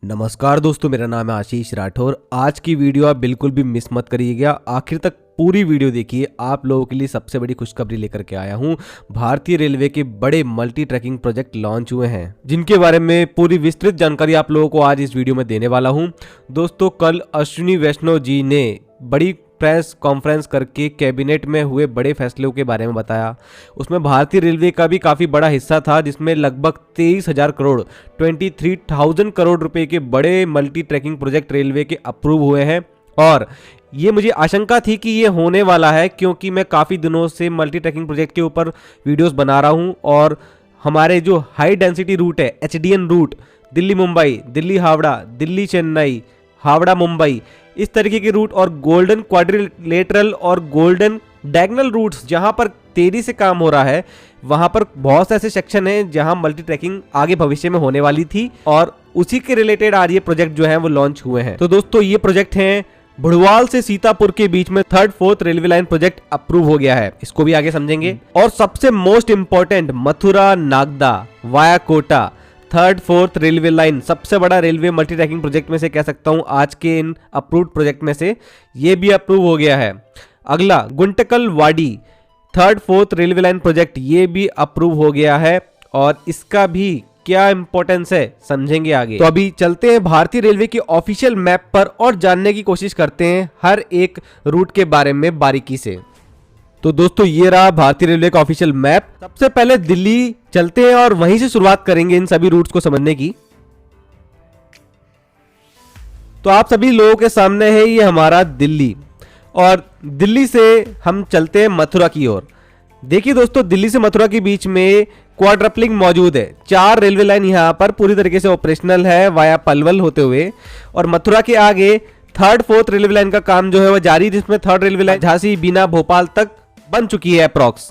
नमस्कार दोस्तों, मेरा नाम है आशीष राठौर। आज की वीडियो आप बिल्कुल भी मिस मत करिएगा, आखिर तक पूरी वीडियो देखिए। आप लोगों के लिए सबसे बड़ी खुशखबरी लेकर के आया हूं। भारतीय रेलवे के बड़े मल्टी ट्रैकिंग प्रोजेक्ट लॉन्च हुए हैं, जिनके बारे में पूरी विस्तृत जानकारी आप लोगों को आज इस वीडियो में देने वाला हूं। दोस्तों, कल अश्विनी वैष्णव जी ने बड़ी प्रेस कॉन्फ्रेंस करके कैबिनेट में हुए बड़े फैसलों के बारे में बताया। उसमें भारतीय रेलवे का भी काफ़ी बड़ा हिस्सा था, जिसमें लगभग 23,000 करोड़ 23,000 करोड़ रुपए के बड़े मल्टी ट्रैकिंग प्रोजेक्ट रेलवे के अप्रूव हुए हैं। और ये मुझे आशंका थी कि ये होने वाला है, क्योंकि मैं काफ़ी दिनों से मल्टी ट्रैकिंग प्रोजेक्ट के ऊपर वीडियोस बना रहा हूँ। और हमारे जो हाई डेंसिटी रूट है, HDN रूट, दिल्ली मुंबई, दिल्ली हावड़ा, दिल्ली चेन्नई, हावड़ा मुंबई, इस तरीके के रूट और गोल्डन क्वाड्रिलेटरल और गोल्डन डायगोनल रूट्स जहां पर तेजी से काम हो रहा है, वहां पर बहुत से ऐसे सेक्शन हैं जहां मल्टी ट्रैकिंग आगे भविष्य में होने वाली थी, और उसी के रिलेटेड आज ये प्रोजेक्ट जो है वो लॉन्च हुए हैं। तो दोस्तों, ये प्रोजेक्ट हैं भुड़वाल से सीतापुर के बीच में 3rd 4th railway line project approve हो गया है, इसको भी आगे समझेंगे। और सबसे most important, Mathura Nagda via Kota 3rd 4th railway line, सबसे बड़ा रेलवे मल्टी ट्रैकिंग प्रोजेक्ट में से कह सकता हूं आज के इन अप्रूव्ड प्रोजेक्ट में से ये भी अप्रूव हो गया है। अगला गुंटकल वाडी 3rd 4th railway line project, ये भी अप्रूव हो गया है, और इसका भी क्या इंपॉर्टेंस है समझेंगे आगे। तो अभी चलते हैं भारतीय रेलवे के ऑफिशियल मैप पर और जानने की कोशिश करते हैं हर एक रूट के बारे में बारीकी से। तो दोस्तों, ये रहा भारतीय रेलवे का ऑफिशियल मैप। सबसे पहले दिल्ली चलते हैं और वहीं से शुरुआत करेंगे इन सभी रूट्स को समझने की। तो आप सभी लोगों के सामने है ये हमारा दिल्ली, और दिल्ली से हम चलते हैं मथुरा की ओर। देखिए दोस्तों, दिल्ली से मथुरा के बीच में क्वाड्रपलिंग मौजूद है। 4 रेलवे लाइन यहां पर पूरी तरीके से ऑपरेशनल है वाया पलवल होते हुए, और मथुरा के आगे 3rd 4th रेलवे लाइन का काम जो है वह जारी, जिसमें 3rd रेलवे लाइन झांसी बीना भोपाल तक बन चुकी है अप्रॉक्स।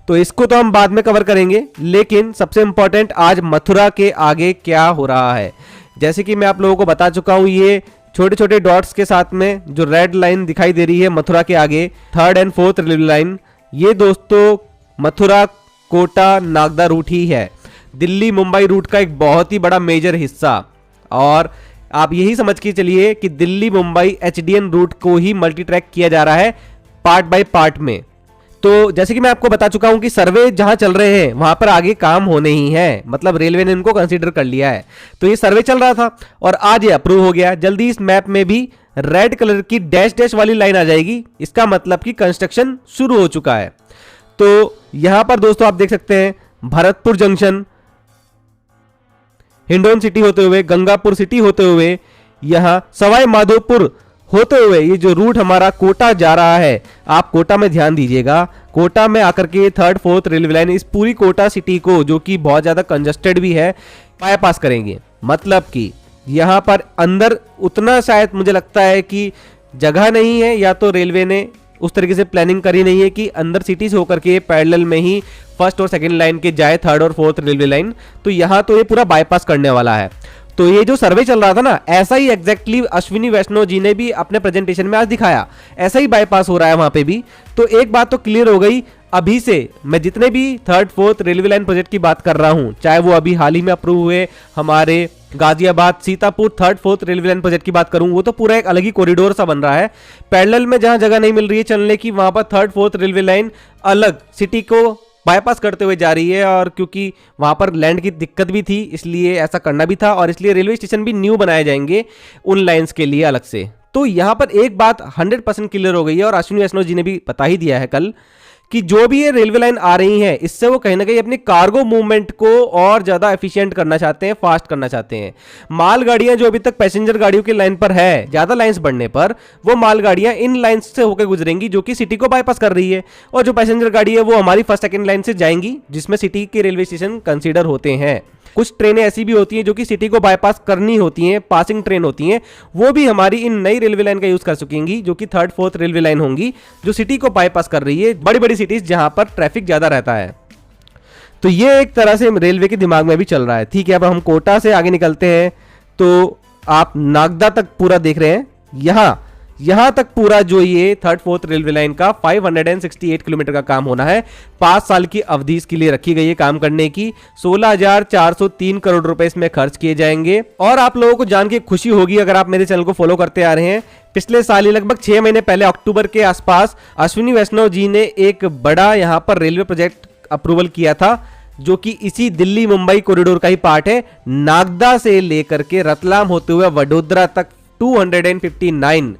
तो इसको तो हम बाद में कवर करेंगे, लेकिन सबसे इंपॉर्टेंट आज मथुरा के आगे क्या हो रहा है। जैसे कि मैं आप लोगों को बता चुका हूं, ये छोटे छोटे डॉट्स के साथ में जो रेड लाइन दिखाई दे रही है मथुरा के आगे 3rd and 4th railway line, ये दोस्तों मथुरा कोटा नागदा रूट ही है, दिल्ली मुंबई रूट का एक बहुत ही बड़ा मेजर हिस्सा। और आप यही समझ के चलिए कि दिल्ली मुंबई HDN रूट को ही मल्टी ट्रैक किया जा रहा है पार्ट बाय पार्ट में। तो जैसे कि मैं आपको बता चुका हूं कि सर्वे जहां चल रहे हैं वहां पर आगे काम होने ही है, मतलब रेलवे ने इनको कंसीडर कर लिया है। तो ये सर्वे चल रहा था और आज ये अप्रूव हो गया। जल्दी इस मैप में भी रेड कलर की डैश डैश वाली लाइन आ जाएगी, इसका मतलब कि कंस्ट्रक्शन शुरू हो चुका है। तो यहां पर दोस्तों आप देख सकते हैं भरतपुर जंक्शन, हिंडौन सिटी होते हुए, गंगापुर सिटी होते हुए, यहां सवाई माधोपुर होते हुए ये जो रूट हमारा कोटा जा रहा है, आप कोटा में ध्यान दीजिएगा। कोटा में आकर के 3rd 4th रेलवे लाइन इस पूरी कोटा सिटी को, जो कि बहुत ज्यादा कंजस्टेड भी है, बाईपास करेंगे। मतलब कि यहां पर अंदर उतना शायद मुझे लगता है कि जगह नहीं है, या तो रेलवे ने उस तरीके से प्लानिंग करी नहीं है कि अंदर सिटी से होकर के पैरेलल में ही 1st और 2nd लाइन के जाए 3rd और 4th रेलवे लाइन। तो यहां तो ये पूरा बाईपास करने वाला है। तो ये जो सर्वे चल रहा था ना, ऐसा ही एग्जैक्टली अश्विनी वैष्णव जी ने भी अपने प्रेजेंटेशन में आज दिखाया, ऐसा ही बाईपास हो रहा है वहां पे भी। तो एक बात तो क्लियर हो गई, अभी से मैं जितने भी 3rd 4th railway line project की बात कर रहा हूं, चाहे वो अभी हाल ही में अप्रूव हुए हमारे Ghaziabad Sitapur 3rd 4th railway line project की बात करूं, वो तो पूरा एक अलग ही कॉरिडोर सा बन रहा है। पैरेलल में जहां जगह नहीं मिल रही है चलने की, वहां पर 3rd 4th रेलवे लाइन अलग सिटी को बाईपास करते हुए जा रही है। और क्योंकि वहां पर लैंड की दिक्कत भी थी, इसलिए ऐसा करना भी था, और इसलिए रेलवे स्टेशन भी न्यू बनाए जाएंगे उन लाइंस के लिए अलग से। तो यहां पर एक बात 100% क्लियर हो गई है, और अश्विनी वैष्णव जी ने भी बता ही दिया है कल, कि जो भी ये रेलवे लाइन आ रही है, इससे वो कहीं ना कहीं अपनी कार्गो मूवमेंट को और ज्यादा एफिशिएंट करना चाहते हैं, फास्ट करना चाहते हैं। मालगाड़ियां जो अभी तक पैसेंजर गाड़ियों की लाइन पर है, ज्यादा लाइंस बढ़ने पर वो मालगाड़ियां इन लाइंस से होकर गुजरेंगी, जो कि सिटी को बाईपास कर रही है, और जो पैसेंजर गाड़ी है वो हमारी 1st 2nd लाइन से जाएंगी, जिसमें सिटी के रेलवे स्टेशन कंसीडर होते हैं। कुछ ट्रेनें ऐसी भी होती हैं जो कि सिटी को बाईपास करनी होती हैं, पासिंग ट्रेन होती हैं, वो भी हमारी इन नई रेलवे लाइन का यूज कर सकेंगी, जो कि 3rd 4th रेलवे लाइन होंगी, जो सिटी को बाईपास कर रही है, बड़ी बड़ी सिटीज जहां पर ट्रैफिक ज्यादा रहता है। तो ये एक तरह से रेलवे के दिमाग में भी चल रहा है। ठीक है, अब हम कोटा से आगे निकलते हैं, तो आप नागदा तक पूरा देख रहे हैं। यहां यहां तक पूरा जो ये थर्ड फोर्थ रेलवे लाइन का 568 किलोमीटर का काम होना है। 5 साल की अवधि इसके लिए रखी गई है काम करने की। 16,403 करोड़ रुपए इसमें खर्च किए जाएंगे। और आप लोगों को जान के खुशी होगी, अगर आप मेरे चैनल को फॉलो करते आ रहे हैं, पिछले साल ही लगभग 6 महीने पहले अक्टूबर के आसपास अश्विनी वैष्णव जी ने एक बड़ा यहां पर रेलवे प्रोजेक्ट अप्रूवल किया था, जो कि इसी दिल्ली मुंबई कॉरिडोर का ही पार्ट है। नागदा से लेकर के रतलाम होते हुए वडोदरा तक 259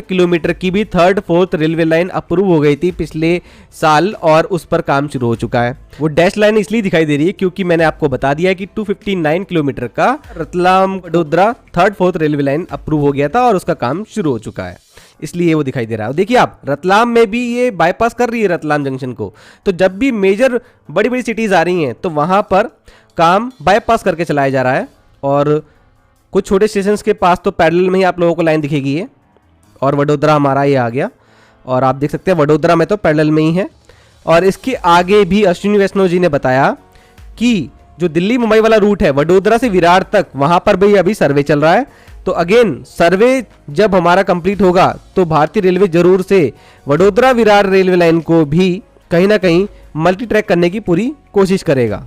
किलोमीटर की भी third fourth railway line approve हो गई थी पिछले साल, और उस पर काम शुरू हो चुका है। वो डैश लाइन इसलिए दिखाई दे रही है क्योंकि मैंने आपको बता दिया है कि 259 किलोमीटर का Ratlam Vadodara third fourth railway line approve हो गया था और उसका काम शुरू हो चुका है, इसलिए वो दिखाई दे रहा है। देखिए आप, रतलाम में भी ये बाईपास कर रही है रतलाम जंक्शन को। तो जब भी मेजर बड़ी बड़ी सिटीज आ रही हैं तो वहां पर काम बाईपास करके चलाया जा रहा है। और कुछ छोटे स्टेशन के पास तो पैरेलल में ही आप लोगों को लाइन दिखेगी है। और वडोदरा हमारा ये आ गया, और आप देख सकते हैं वडोदरा में तो पैरेलल में ही है। और इसके आगे भी अश्विनी वैष्णव जी ने बताया कि जो दिल्ली मुंबई वाला रूट है वडोदरा से विरार तक, वहां पर भी अभी सर्वे चल रहा है। तो अगेन सर्वे जब हमारा कंप्लीट होगा तो भारतीय रेलवे जरूर से वडोदरा विरार रेलवे लाइन को भी कहीं ना कहीं मल्टी ट्रैक करने की पूरी कोशिश करेगा।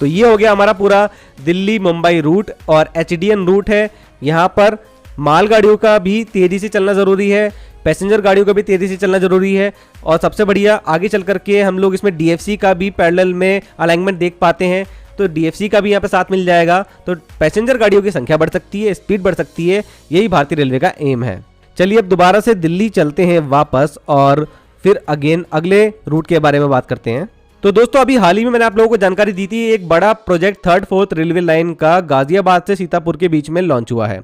तो ये हो गया हमारा पूरा दिल्ली मुंबई रूट, और एचडीएन रूट है। यहां पर मालगाड़ियों का भी तेजी से चलना जरूरी है, पैसेंजर गाड़ियों का भी तेजी से चलना जरूरी है। और सबसे बढ़िया, आगे चल करके हम लोग इसमें डीएफसी का भी पैरेलल में अलाइनमेंट देख पाते हैं। तो डीएफसी का भी यहाँ पे साथ मिल जाएगा, तो पैसेंजर गाड़ियों की संख्या बढ़ सकती है, स्पीड बढ़ सकती है। यही भारतीय रेलवे का एम है। चलिए अब दोबारा से दिल्ली चलते हैं वापस, और फिर अगेन अगले रूट के बारे में बात करते हैं। तो दोस्तों, अभी हाल ही में मैंने आप लोगों को जानकारी दी थी, एक बड़ा project third fourth railway line का गाजियाबाद से सीतापुर के बीच में लॉन्च हुआ है।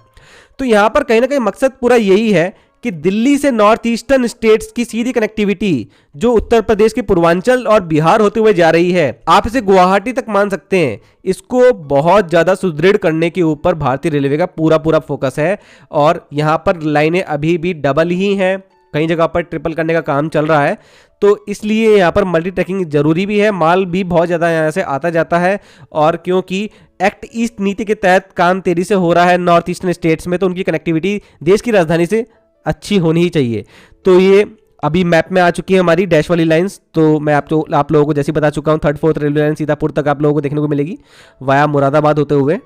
तो यहाँ पर कहीं ना कहीं मकसद पूरा यही है कि दिल्ली से नॉर्थ ईस्टर्न स्टेट्स की सीधी कनेक्टिविटी जो उत्तर प्रदेश के पूर्वांचल और बिहार होते हुए जा रही है, आप इसे गुवाहाटी तक मान सकते हैं, इसको बहुत ज्यादा सुदृढ़ करने के ऊपर भारतीय रेलवे का पूरा फोकस है। और यहाँ पर लाइनें अभी भी डबल ही हैं, कई जगह पर ट्रिपल करने का काम चल रहा है। तो इसलिए यहाँ पर मल्टी ट्रैकिंग जरूरी भी है, माल भी बहुत ज़्यादा यहाँ से आता जाता है। और क्योंकि एक्ट ईस्ट नीति के तहत काम तेजी से हो रहा है नॉर्थ ईस्टर्न स्टेट्स में, तो उनकी कनेक्टिविटी देश की राजधानी से अच्छी होनी ही चाहिए। तो ये अभी मैप में आ चुकी है हमारी डैश वाली लाइंस। तो मैं आप लोगों को जैसे बता चुका हूँ, third fourth railway line Sitapur तक आप लोगों को देखने को मिलेगी, वाया मुरादाबाद होते हुए,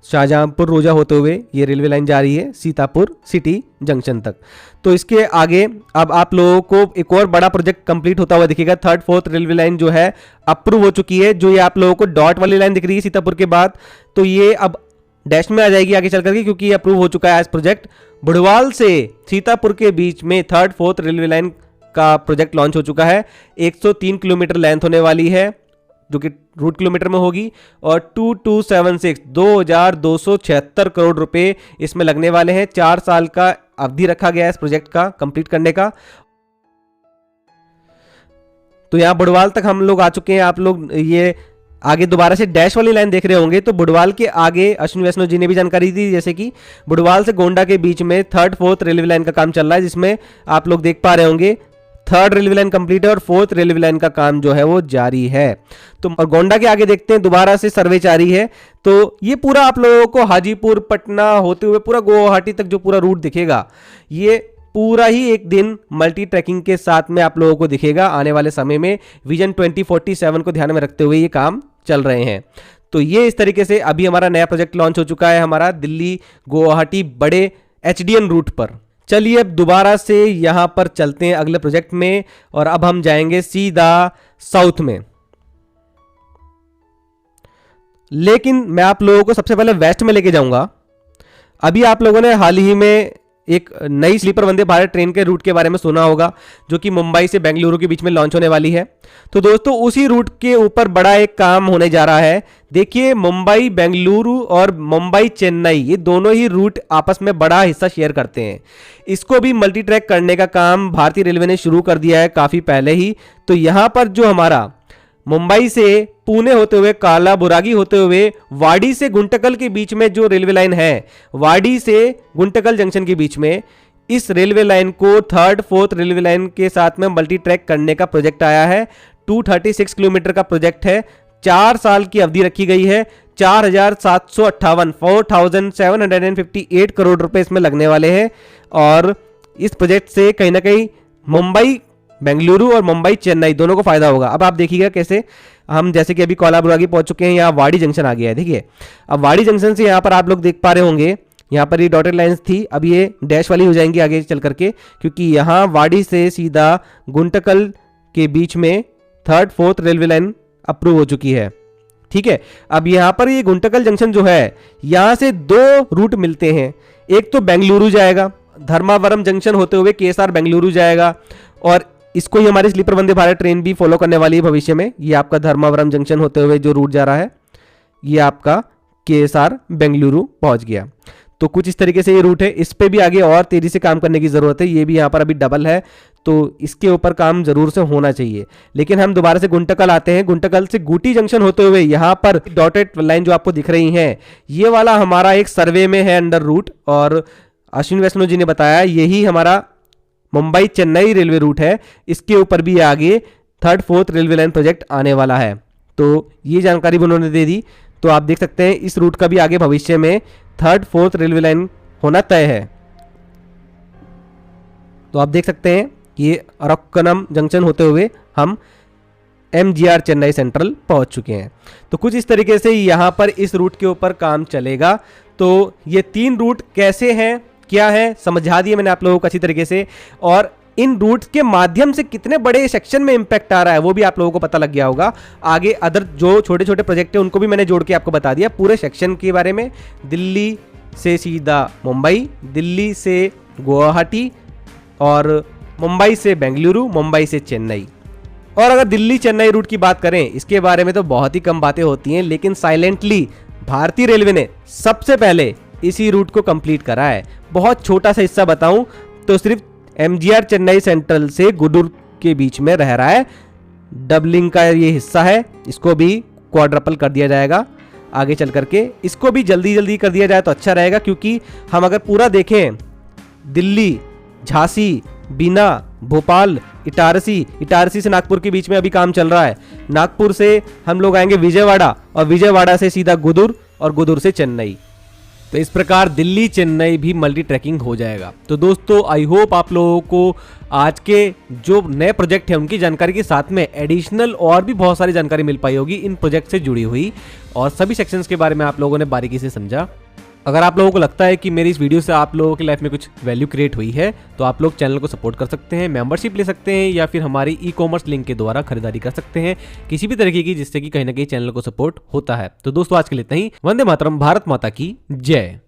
शाहजहांपुर रोजा होते हुए ये रेलवे लाइन जा रही है सीतापुर सिटी जंक्शन तक। तो इसके आगे अब आप लोगों को एक और बड़ा प्रोजेक्ट कंप्लीट होता हुआ दिखेगा। थर्ड फोर्थ रेलवे लाइन जो है अप्रूव हो चुकी है, जो ये आप लोगों को डॉट वाली लाइन दिख रही है सीतापुर के बाद, तो ये अब डैश में आ जाएगी आगे चल करके, क्योंकि ये अप्रूव हो चुका है आज प्रोजेक्ट। बुढ़वाल से सीतापुर के बीच में थर्ड फोर्थ रेलवे लाइन का प्रोजेक्ट लॉन्च हो चुका है। 103 किलोमीटर लेंथ होने वाली है, जो कि रूट किलोमीटर में होगी। और 2276 करोड़ रुपए इसमें लगने वाले हैं। 4 साल का अवधि रखा गया है इस प्रोजेक्ट का कंप्लीट करने का। तो यहां बुढ़वाल तक हम लोग आ चुके हैं। आप लोग ये आगे दोबारा से डैश वाली लाइन देख रहे होंगे, तो बुढ़वाल के आगे अश्विनी वैष्णव जी ने भी जानकारी दी, जैसे कि बुढ़वाल से गोंडा के बीच में थर्ड फोर्थ रेलवे लाइन का काम चल रहा है, जिसमें आप लोग देख पा रहे होंगे थर्ड रेलवे लाइन कंप्लीट है और फोर्थ रेलवे लाइन का काम जो है वो जारी है। तो और गोंडा के आगे देखते हैं दोबारा से सर्वे जारी है। तो ये पूरा आप लोगों को हाजीपुर पटना होते हुए पूरा गुवाहाटी तक जो पूरा रूट दिखेगा, ये पूरा ही एक दिन मल्टी ट्रैकिंग के साथ में आप लोगों को दिखेगा आने वाले समय में। विजन 2047 को ध्यान में रखते हुए ये काम चल रहे हैं। तो ये इस तरीके से अभी हमारा नया प्रोजेक्ट लॉन्च हो चुका है, हमारा दिल्ली गुवाहाटी बड़े एचडीएन रूट पर। चलिए अब दोबारा से यहां पर चलते हैं अगले प्रोजेक्ट में, और अब हम जाएंगे सीधा साउथ में। लेकिन मैं आप लोगों को सबसे पहले वेस्ट में लेके जाऊंगा। अभी आप लोगों ने हाल ही में एक नई स्लीपर वंदे भारत ट्रेन के रूट के बारे में सुना होगा, जो कि मुंबई से बेंगलुरु के बीच में लॉन्च होने वाली है। तो दोस्तों उसी रूट के ऊपर बड़ा एक काम होने जा रहा है। देखिए, मुंबई बेंगलुरु और मुंबई चेन्नई, ये दोनों ही रूट आपस में बड़ा हिस्सा शेयर करते हैं। इसको भी मल्टी ट्रैक करने का काम भारतीय रेलवे ने शुरू कर दिया है काफी पहले ही। तो यहां पर जो हमारा मुंबई से पुणे होते हुए, काला बुरागी होते हुए, वाडी से गुंटकल के बीच में जो रेलवे लाइन है, वाडी से गुंटकल जंक्शन के बीच में, इस रेलवे लाइन को थर्ड फोर्थ रेलवे लाइन के साथ में मल्टी ट्रैक करने का प्रोजेक्ट आया है। 236 किलोमीटर का प्रोजेक्ट है। 4 साल की अवधि रखी गई है। 4,758 करोड़ रुपए इसमें लगने वाले हैं। और इस प्रोजेक्ट से कहीं ना कहीं मुंबई बेंगलुरु और मुंबई चेन्नई दोनों को फायदा होगा। अब आप देखिएगा कैसे, हम जैसे कि अभी कोलाबुरागी पहुंच चुके हैं, यहाँ वाड़ी जंक्शन आ गया है। देखिए अब वाड़ी जंक्शन से यहाँ पर आप लोग देख पा रहे होंगे, यहाँ पर ये डॉटेड लाइंस थी, अब ये डैश वाली हो जाएंगी आगे चल करके, क्योंकि यहाँ वाड़ी से सीधा गुंटकल के बीच में 3rd 4th railway line approve हो चुकी है। ठीक है, अब यहाँ पर ये गुंटकल जंक्शन जो है, यहाँ से 2 रूट मिलते हैं। एक तो बेंगलुरु जाएगा, धर्मावरम जंक्शन होते हुए केएसआर बेंगलुरु जाएगा, और इसको ही हमारी स्लीपर वंदे भारत ट्रेन भी फॉलो करने वाली है भविष्य में। ये आपका धर्मावरम जंक्शन होते हुए जो रूट जा रहा है, ये आपका केएसआर बेंगलुरु पहुंच गया। तो कुछ इस तरीके से ये रूट है। इस पे भी आगे और तेजी से काम करने की जरूरत है। ये भी यहाँ पर अभी डबल है, तो इसके ऊपर काम जरूर से होना चाहिए। लेकिन हम दोबारा से गुंटकल आते हैं। गुंटकल से गुटी जंक्शन होते हुए यहाँ पर डॉटेड लाइन जो आपको दिख रही है, ये वाला हमारा एक सर्वे में है अंडर रूट, और अश्विन वैष्णव जी ने बताया यही हमारा मुंबई चेन्नई रेलवे रूट है। इसके ऊपर भी आगे 3rd 4th railway line project आने वाला है। तो ये जानकारी भी उन्होंने दे दी। तो आप देख सकते हैं इस रूट का भी आगे भविष्य में 3rd 4th रेलवे लाइन होना तय है। तो आप देख सकते हैं ये अरक्कनम जंक्शन होते हुए हम MGR चेन्नई सेंट्रल पहुंच चुके हैं। तो कुछ इस तरीके से यहाँ पर इस रूट के ऊपर काम चलेगा। तो ये 3 रूट कैसे हैं, क्या है, समझा दिए मैंने आप लोगों को अच्छी तरीके से। और इन रूट्स के माध्यम से कितने बड़े सेक्शन में इंपैक्ट आ रहा है वो भी आप लोगों को पता लग गया होगा। आगे अदर जो छोटे छोटे प्रोजेक्ट है उनको भी मैंने जोड़ के आपको बता दिया पूरे सेक्शन के बारे में। दिल्ली से सीधा मुंबई, दिल्ली से गुवाहाटी, और मुंबई से बेंगलुरु, मुंबई से चेन्नई। और अगर दिल्ली चेन्नई रूट की बात करें, इसके बारे में तो बहुत ही कम बातें होती हैं, लेकिन साइलेंटली भारतीय रेलवे ने सबसे पहले इसी रूट को कंप्लीट करा है। बहुत छोटा सा हिस्सा बताऊं तो सिर्फ MGR चेन्नई सेंट्रल से गुडूर के बीच में रह रहा है। डबलिंग का ये हिस्सा है, इसको भी क्वाड्रपल कर दिया जाएगा आगे चल करके। इसको भी जल्दी जल्दी कर दिया जाए तो अच्छा रहेगा, क्योंकि हम अगर पूरा देखें, दिल्ली, झांसी, बीना, भोपाल, इटारसी से नागपुर के बीच में अभी काम चल रहा है। नागपुर से हम लोग आएंगे विजयवाड़ा, और विजयवाड़ा से सीधा गुदुर, और गुदुर से चेन्नई। तो इस प्रकार दिल्ली चेन्नई भी मल्टी ट्रैकिंग हो जाएगा। तो दोस्तों आई होप आप लोगों को आज के जो नए प्रोजेक्ट है उनकी जानकारी के साथ में एडिशनल और भी बहुत सारी जानकारी मिल पाई होगी इन प्रोजेक्ट से जुड़ी हुई, और सभी सेक्शंस के बारे में आप लोगों ने बारीकी से समझा। अगर आप लोगों को लगता है कि मेरी इस वीडियो से आप लोगों की लाइफ में कुछ वैल्यू क्रिएट हुई है, तो आप लोग चैनल को सपोर्ट कर सकते हैं, मेंबरशिप ले सकते हैं, या फिर हमारी ई-कॉमर्स लिंक के द्वारा खरीदारी कर सकते हैं किसी भी तरीके की, जिससे कि कहीं ना कहीं चैनल को सपोर्ट होता है। तो दोस्तों आज के लिए इतना ही। वंदे मातरम, भारत माता की जय।